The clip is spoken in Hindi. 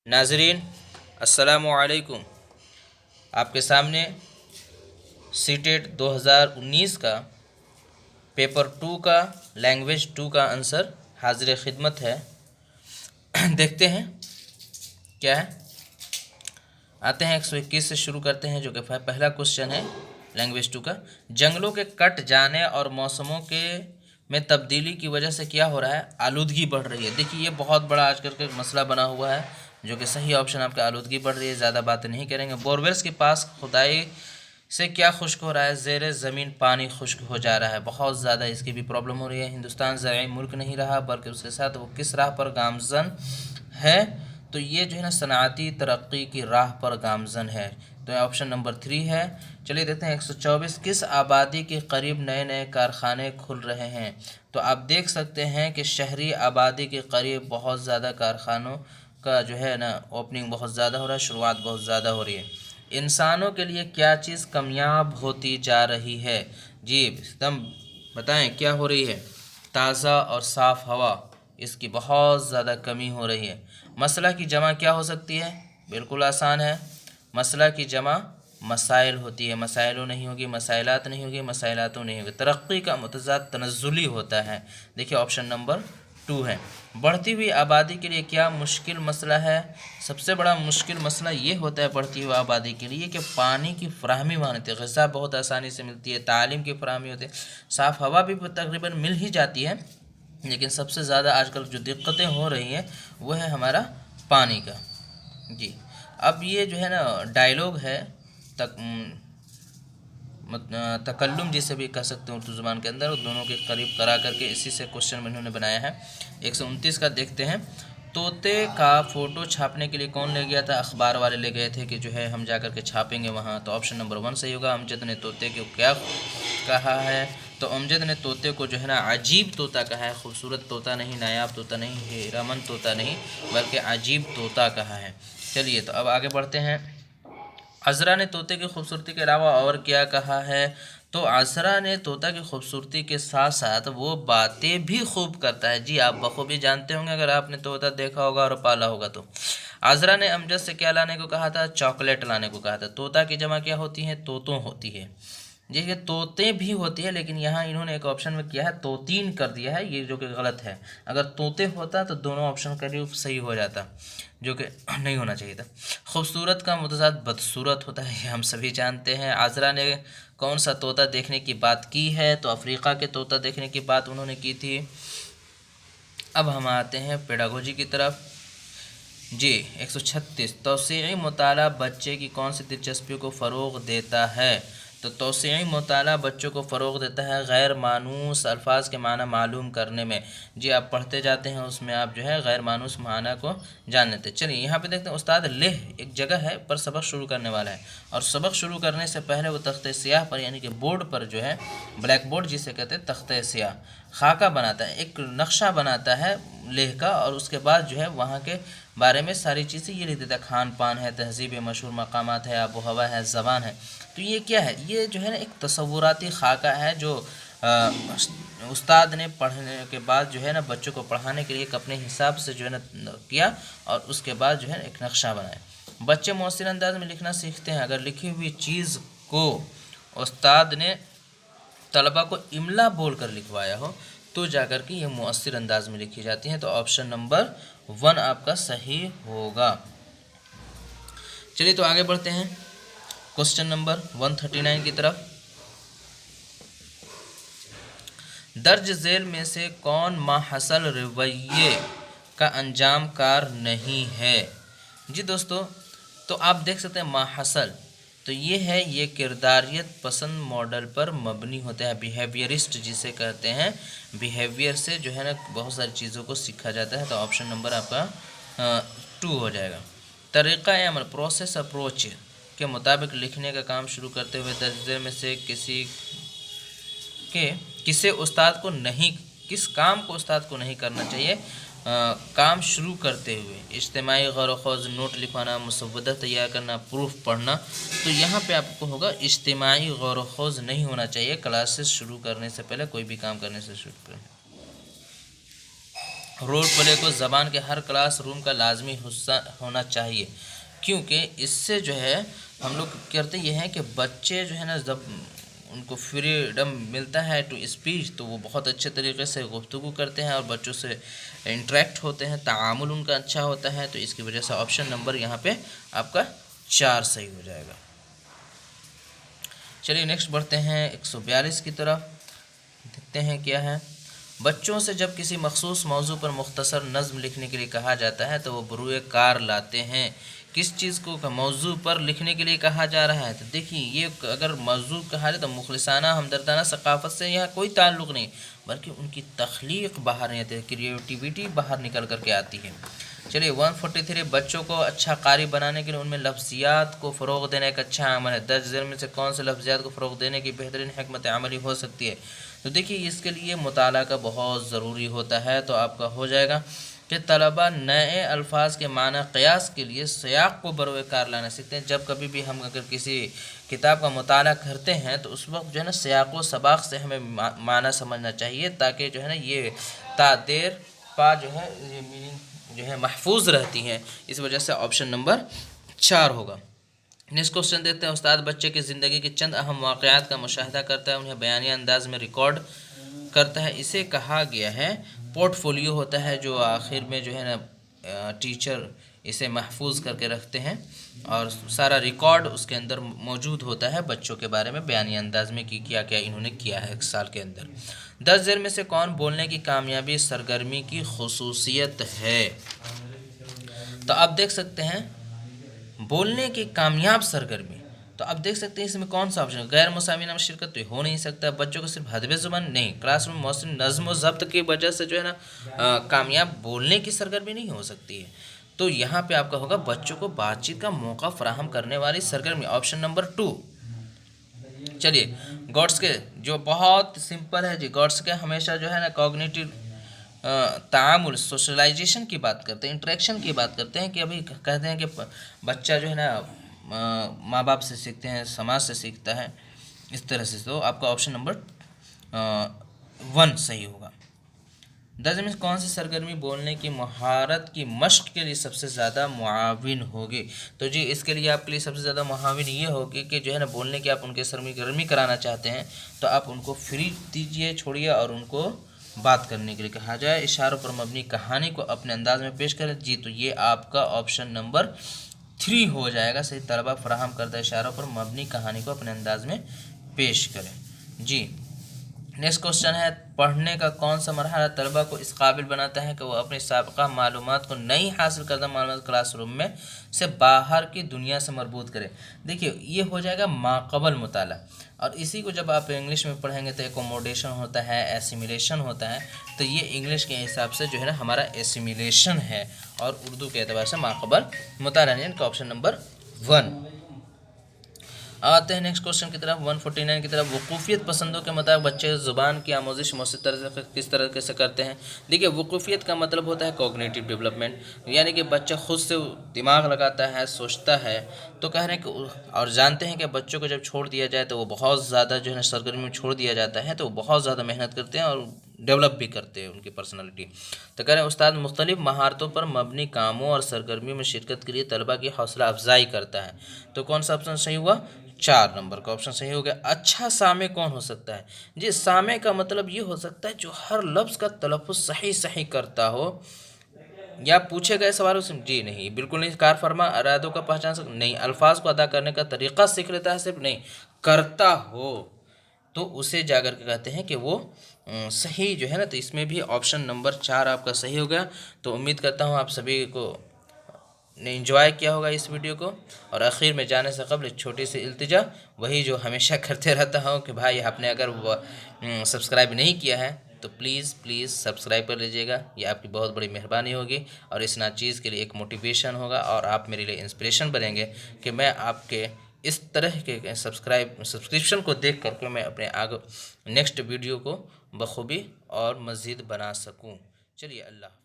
नाजरीन अस्सलामु अलैकुम। आपके सामने सीटेट 2019 का पेपर 2 का लैंग्वेज 2 का आंसर हाजिर खिदमत है। देखते हैं क्या है। आते हैं 121 से शुरू करते हैं, जो कि पहला क्वेश्चन है लैंग्वेज 2 का। जंगलों के कट जाने और मौसमों के में तब्दीली की वजह से क्या हो रहा है? आलूदगी बढ़ रही है। देखिए, ये बहुत बड़ा आजकल का मसला बना हुआ है, जो कि सही ऑप्शन आपका आलूदगी बढ़ रही है। ज़्यादा बातें नहीं करेंगे। बोरवेल्स के पास खुदाई से क्या खुश्क हो रहा है? ज़ेर ज़मीन पानी खुश्क हो जा रहा है, बहुत ज़्यादा इसकी भी प्रॉब्लम हो रही है। हिंदुस्तान ज़राई मुल्क नहीं रहा, बल्कि उसके साथ वो किस राह पर गामज़न है? तो ये जो है ना, सनाती तरक्की की राह पर गामज़न है। तो ऑप्शन नंबर 3 है। चलिए देखते हैं 124। किस आबादी के करीब नए नए कारखाने खुल रहे हैं? तो आप देख सकते हैं कि शहरी आबादी के करीब बहुत ज़्यादा कारखानों का जो है ना ओपनिंग बहुत ज़्यादा हो रहा है, शुरुआत बहुत ज़्यादा हो रही है। इंसानों के लिए क्या चीज़ कामयाब होती जा रही है? जी एकदम बताएं क्या हो रही है? ताज़ा और साफ़ हवा, इसकी बहुत ज़्यादा कमी हो रही है। मसला की जमा क्या हो सकती है? बिल्कुल आसान है। मसला की जमा मसाइल होती है। मसाइलों नहीं होगी, मसाइलात नहीं होगी, मसाइलातों नहीं होगी। तरक्की का मुतज़ाद तनज़्ज़ुली होता है। देखिए ऑप्शन नंबर 2 है। बढ़ती हुई आबादी के लिए क्या मुश्किल मसला है? सबसे बड़ा मुश्किल मसला ये होता है बढ़ती हुई आबादी के लिए कि पानी की फ़राहमी वहाँ होती है। ग़िज़ा बहुत आसानी से मिलती है, तालीम की फ़राहमी होती है, साफ़ हवा भी तकरीबन मिल ही जाती है, लेकिन सबसे ज़्यादा आजकल जो दिक्कतें हो रही हैं वो है हमारा पानी का। जी अब ये जो है ना डायलॉग है, तकल्लुम जिसे भी कह सकते हैं उर्दू ज़ुबान के अंदर, दोनों के करीब करा करके इसी से क्वेश्चन इन्होंने बनाया है। 129 का देखते हैं। तोते का फ़ोटो छापने के लिए कौन ले गया था? अखबार वाले ले गए थे कि जो है हम जा कर के छापेंगे वहाँ। तो ऑप्शन नंबर 1 सही होगा। अमजद ने तोते को क्या कहा है? तो अमजद ने तोते को जो है ना अजीब तोता कहा है। खूबसूरत तोता नहीं, नायाब तोता नहीं, हीरामंद तोता नहीं, बल्कि अजीब तोता कहा है। चलिए तो अब आगे बढ़ते हैं। अज़रा ने तोते की खूबसूरती के अलावा और क्या कहा है? तो अज़रा ने तोता की खूबसूरती के साथ साथ वो बातें भी खूब करता है। जी आप बखूबी जानते होंगे अगर आपने तोता देखा होगा और पाला होगा तो। अज़रा ने अमजद से क्या लाने को कहा था? चॉकलेट लाने को कहा था। तोता की जमा क्या होती है? तोतों होती है। जी ये तोते भी होती है, लेकिन यहाँ इन्होंने एक ऑप्शन में किया है तोतीन कर दिया है, ये जो कि गलत है। अगर तोते होता तो दोनों ऑप्शन करीब सही हो जाता, जो कि नहीं होना चाहिए था। खूबसूरत का मुतज़ाद बदसूरत होता है, ये हम सभी जानते हैं। आज़रा ने कौन सा तोता देखने की बात की है? तो अफ्रीका के तोता देखने की बात उन्होंने की थी। अब हम आते हैं पेडागोजी की तरफ। जी 136। तौसीई मुताला बच्चे की कौन सी दिलचस्पी को फ़रोग़ देता है? तो तौसीई मुताला बच्चों को फ़रोग़ देता है गैर मानूस अल्फाज के माना मालूम करने में। जी आप पढ़ते जाते हैं, उसमें आप जो है गैर मानूस माना को जान लेते। चलिए यहाँ पे देखते हैं। उस्ताद लेह एक जगह है पर सबक शुरू करने वाला है, और सबक शुरू करने से पहले वो तख्ते स्याह पर यानी कि बोर्ड पर जो है, ब्लैक बोर्ड जिसे कहते हैं, तख्ते स्याह खाका बनाता है, एक नक्शा बनाता है लेह का, और उसके बाद जो है वहाँ के बारे में सारी चीज़ें ये लिख देता है। खान पान है, तहज़ीब है, मशहूर मकामात है, आबो हवा है, ज़बान है। तो ये क्या है? ये जो है ना एक तसव्वुराती खाका है जो उस्ताद ने पढ़ने के बाद जो है ना बच्चों को पढ़ाने के लिए एक अपने हिसाब से जो है ना किया, और उसके बाद जो है एक नक्शा बनाया। बच्चे मौसिर अंदाज में लिखना सीखते हैं अगर लिखी हुई चीज़ को उस्ताद ने तलबा को इमला बोल कर लिखवाया हो तो जाकर के ये मुअस्सिर अंदाज में लिखी जाती हैं। तो ऑप्शन नंबर 1 आपका सही होगा। चलिए तो आगे बढ़ते हैं क्वेश्चन नंबर 139 की तरफ। दर्ज झेल में से कौन माहसल रवैये का अंजाम कार नहीं है? जी दोस्तों, तो आप देख सकते हैं माहसल, तो ये है, ये किरदारियत पसंद मॉडल पर मबनी होता है। बिहेवियरिस्ट जिसे कहते हैं, बिहेवियर से जो है ना बहुत सारी चीज़ों को सीखा जाता है। तो ऑप्शन नंबर आपका 2 हो जाएगा। तरीक़ा अमल प्रोसेस अप्रोच के मुताबिक लिखने का काम शुरू करते हुए दर्जे में से किसे उस्ताद को नहीं, किस काम को उस्ताद को नहीं करना चाहिए? काम शुरू करते हुए इज्तिमाई गौर-व-ख़ौज़, नोट लिखवाना, मुसव्वदा तैयार करना, प्रूफ पढ़ना। तो यहाँ पे आपको होगा इज्तिमाई गौर-व-ख़ौज़ नहीं होना चाहिए क्लासेस शुरू करने से पहले, कोई भी काम करने से शुरू करें। रोल प्ले को ज़बान के हर क्लास रूम का लाजमी हिस्सा होना चाहिए, क्योंकि इससे जो है हम लोग करते ये हैं कि बच्चे जो है ना, जब उनको फ्रीडम मिलता है टू स्पीच, तो वो बहुत अच्छे तरीके से गुफ्तगू करते हैं और बच्चों से इंटरेक्ट होते हैं, तामुल उनका अच्छा होता है। तो इसकी वजह से ऑप्शन नंबर यहाँ पे आपका 4 सही हो जाएगा। चलिए नेक्स्ट बढ़ते हैं 142 की तरफ, देखते हैं क्या है। बच्चों से जब किसी मखसूस मौजू पर मुख्तसर नज़्म लिखने के लिए कहा जाता है तो वो बरूए कार लाते हैं। किस चीज़ को मौजू पर लिखने के लिए कहा जा रहा है? तो देखिए, ये अगर मौजू कहा जाए तो मुखलिसाना हमदर्दाना सकाफ़त से यहाँ कोई ताल्लुक़ नहीं, बल्कि उनकी तख्लीक बाहर नहीं आती है, क्रिएटिविटी बाहर निकल कर के आती है। चलिए 143, बच्चों को अच्छा कारी बनाने के लिए उनमें लफ्ज़ियात को फ़रोग़ देना एक अच्छा अमल है। 10 ज़ेल में से कौन से लफ्ज़ियात को फ़रोग़ देने की बेहतरीन हिकमत अमली हो सकती है? तो देखिए, इसके लिए मुताला का बहुत ज़रूरी होता है। तो आपका हो जाएगा कि तलबा नए अल्फाज के माना क़यास के लिए सियाक़ को बरोए कार लाना सीखते हैं। जब कभी भी हम अगर किसी किताब का मुताला करते हैं तो उस वक्त जो है ना सियाक़ व सबाक़ से हमें माना समझना चाहिए, ताकि जो है ना ये तादेर पा जो है ये मीनिंग जो है महफूज रहती हैं। इस वजह से ऑप्शन नंबर 4 होगा। नेक्स्ट क्वेश्चन देखते हैं। उस्ताद बच्चे की ज़िंदगी के चंद अहम वाक़यात का मुशाहिदा करता है, उन्हें बयानी अंदाज में रिकॉर्ड करता है। इसे कहा गया है पोर्टफोलियो होता है, जो आखिर में जो है ना टीचर इसे महफूज करके रखते हैं और सारा रिकॉर्ड उसके अंदर मौजूद होता है बच्चों के बारे में बयानी अंदाज में कि क्या क्या इन्होंने किया है एक साल के अंदर। 10 ज़ेल में से कौन बोलने की कामयाबी सरगर्मी की खुसूसियत है? तो आप देख सकते हैं बोलने की कामयाब सरगर्मी, तो आप देख सकते हैं इसमें कौन सा ऑप्शन है? गैर मुसाविना में शिरकत तो हो नहीं सकता। बच्चों को सिर्फ हदब ज़ुबान नहीं, क्लासरूम मौसम नज़्म व ज़ब्त की वजह से जो है ना कामयाब बोलने की सरगर्मी नहीं हो सकती है। तो यहाँ पे आपका होगा बच्चों को बातचीत का मौका फराहम करने वाली सरगर्मी, ऑप्शन नंबर 2। चलिए गॉड्स्के जो बहुत सिंपल है जी, गॉड्स्के हमेशा जो है ना कॉग्निटिव तामुल सोशलाइजेशन की बात करते हैं, इंटरेक्शन की बात करते हैं कि अभी कहते हैं कि बच्चा जो है ना माँ बाप से सीखते हैं, समाज से सीखता है, इस तरह से। तो आपका ऑप्शन नंबर 1 सही होगा। 10 में कौन सी सरगर्मी बोलने की महारत की मश्क के लिए सबसे ज़्यादा मुआविन होगी? तो जी इसके लिए आपके लिए सबसे ज़्यादा मुआविन ये होगी कि जो है ना बोलने की आप उनके सरगर्मी कराना चाहते हैं तो आप उनको फ्री दीजिए, छोड़िए और उनको बात करने के लिए कहा जाए। इशारों पर मबनी कहानी को अपने अंदाज में पेश करें जी, तो ये आपका ऑप्शन नंबर 3 हो जाएगा। सही तलबा फराहम करदा इशारों पर मबनी कहानी को अपने अंदाज में पेश करें जी। नेक्स्ट क्वेश्चन है, पढ़ने का कौन सा मरहला तलबा को इस काबिल बनाता है कि वो अपनी साबिक़ा मालूमात को नई हासिल करदा मालूमात क्लासरूम में से बाहर की दुनिया से मरबूत करें? देखिए ये हो जाएगा माक़बल मुताला, और इसी को जब आप इंग्लिश में पढ़ेंगे तो एकोमोडेशन होता है, एसिमिलेशन होता है। तो ये इंग्लिश के हिसाब से जो है ना हमारा एसिमिलेशन है और उर्दू के एतबार से माक़बल मुताला, यानी इनका ऑप्शन नंबर 1। आते हैं नेक्स्ट क्वेश्चन की तरफ 149 की तरफ। वकूफ़ियत पसंदों के मुताबिक बच्चे ज़ुबान की आमोजिश किस तरह से करते हैं? देखिए वकूफ़ियत का मतलब होता है कॉग्निटिव डेवलपमेंट, यानी कि बच्चा खुद से दिमाग लगाता है, सोचता है। तो कह रहे हैं कि और जानते हैं कि बच्चों को जब छोड़ दिया जाए तो वो बहुत ज़्यादा जो है ना सरगर्मी में छोड़ दिया जाता है तो वो बहुत ज़्यादा मेहनत करते हैं और डेवलप भी करते हैं उनकी पर्सनालिटी। तो कह रहे हैं उस्ताद मुख्तलिफ महारतों पर मबनी कामों और सरगर्मियों में शिरकत के लिए तलबा की हौसला अफजाई करता है। तो कौन सा ऑप्शन सही हुआ? 4 नंबर का ऑप्शन सही हो गया। अच्छा सामे कौन हो सकता है जी? सामे का मतलब ये हो सकता है जो हर लफ्ज़ का तलफ़्फ़ुज़ सही करता हो, या पूछे गए सवालों से जी नहीं, बिल्कुल नहीं। कार फरमा इरादों का पहचान सकता नहीं, अल्फाज को अदा करने का तरीक़ा सीख लेता है सिर्फ नहीं, करता हो तो उसे जाकर के कहते हैं कि वो सही जो है ना। तो इसमें भी ऑप्शन नंबर 4 आपका सही हो गया। तो उम्मीद करता हूँ आप सभी को ने इंजॉय किया होगा इस वीडियो को। और आखिर में जाने से कबल एक छोटी सी इल्तिजा, वही जो हमेशा करते रहता हूँ कि भाई आपने अगर सब्सक्राइब नहीं किया है तो प्लीज़ सब्सक्राइब कर लीजिएगा, ये आपकी बहुत बड़ी मेहरबानी होगी और इस चीज़ के लिए एक मोटिवेशन होगा और आप मेरे लिए इंस्पिरेशन बनेंगे कि मैं आपके इस तरह के सब्सक्रिप्शन को देख करके मैं अपने आगे नेक्स्ट वीडियो को बखूबी और मज़ीद बना सकूँ। चलिए अल्लाह।